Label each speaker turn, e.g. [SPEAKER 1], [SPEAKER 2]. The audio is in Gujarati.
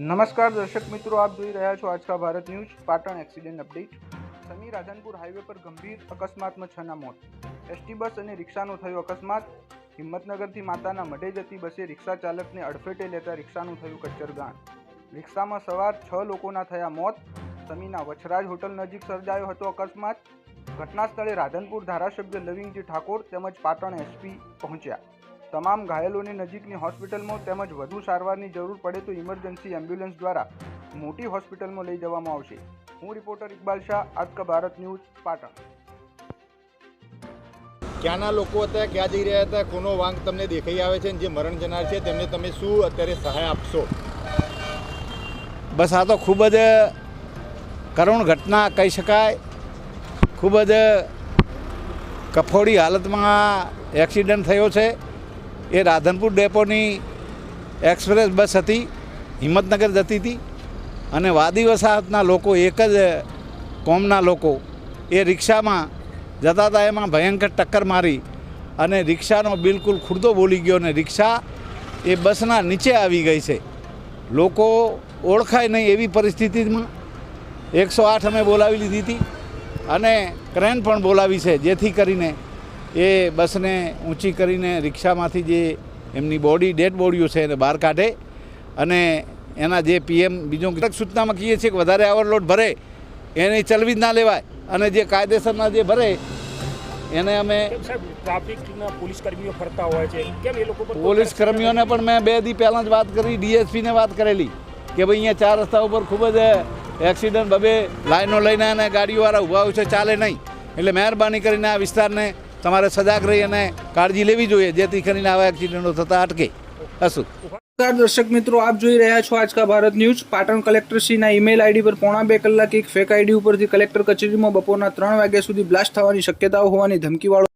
[SPEAKER 1] नमस्कार दर्शक मित्रों, आप જોઈ રહ્યા છો आज का Bharat news Patan accident update. समी राधनपुर हाईवे पर गंभीर अकस्मात में 6 मौत। एसटी बस और रिक्षाનો થયો અકસ્માત। હિંમતનગરથી માતાના મઢે જતી બસે રિક્ષા ચાલકને અડફેટે લેતા રિક્ષાનું થયું કચ્ચરગાણ। રિક્ષામાં સવાર 6 લોકોના થયા મોત। સમીના વછરાજ હોટલ નજીક સર્જાયો હતો અકસ્માત। ઘટના સ્થળે રાધનપુર ધારાસભ્ય લવિંગજી ઠાકોર તેમજ પાટણ એસપી પહોંચ્યા। તમામ ઘાયલોને નજીકની હોસ્પિટલમાં તેમજ વધુ સારવારની જરૂર પડે તો ઇમરજન્સી એમ્બ્યુલન્સ દ્વારા મોટી હોસ્પિટલમાં લઈ જવામાં આવશે। હું રિપોર્ટર ઇકબાલ શાહ, आज का भारत न्यूज પાટણ।
[SPEAKER 2] ક્યાંના લોકો હતા, ક્યાં જઈ રહ્યા હતા, કોનો વાંક તમને દેખાઈ આવે છે, જે મરણ જનાર છે તેમને તમે શું અત્યારે સહાય આપશો?
[SPEAKER 3] બસ આ તો ખૂબ જ કરુણ ઘટના કહી શકાય। ખૂબ જ કફોડી હાલતમાં એક્સિડન્ટ થયો છે। એ રાધનપુર ડેપોની એક્સપ્રેસ બસ હતી, હિંમતનગર જતી હતી અને વાદી વસાહતના લોકો, એક જ કોમના લોકો એ રિક્ષામાં જતા હતા। એમાં ભયંકર ટક્કર મારી અને રિક્ષાનો બિલકુલ ખુરદો બોલી ગયો અને રિક્ષા એ બસના નીચે આવી ગઈ છે। લોકો ઓળખાય નહીં એવી પરિસ્થિતિમાં 108 અમે બોલાવી લીધી હતી અને ક્રેન પણ બોલાવી છે, જેથી કરીને એ બસને ઊંચી કરીને રિક્ષામાંથી જે એમની બોડી, ડેડ બોડીઓ છે એને બહાર કાઢે અને એના જે પીએમ બીજું સૂચનામાં કહીએ છીએ કે વધારે ઓવરલોડ ભરે એને ચલવી જ ના લેવાય અને જે કાયદેસરના જે ભરે એને અમે
[SPEAKER 4] ટ્રાફિકના પોલીસ કર્મીઓ ફરતા હોય છે, કેમ એ લોકો
[SPEAKER 3] પોલીસ કર્મીઓને પણ મેં 2 દી પહેલાં જ વાત કરી, ડીએસપીને વાત કરેલી કે ભાઈ અહીંયા 4 રસ્તા ઉપર ખૂબ જ એક્સિડન્ટ બબે લાઈનો લઈને અને ગાડીઓવાળા ઊભા હોય છે, ચાલે નહીં। એટલે મહેરબાની કરીને આ વિસ્તારને તમારે સજાગ રહી અને કાળજી લેવી જોઈએ, જેથી કરીને આવા એક્સિડન્ટો થતા અટકે। હશું
[SPEAKER 1] દર્શક મિત્રો, આપ જોઈ રહ્યા છો आज का भारत न्यूज। પાટણ કલેક્ટરશ્રીના ઈમેલ આઈડી પર 1.5 કલાક એક ફેક આઈડી ઉપરથી કલેક્ટર કચેરીમાં બપોરના 3 વાગ્યા સુધી બ્લાસ્ટ થવાની શક્યતાઓ હોવાની ધમકીવાળો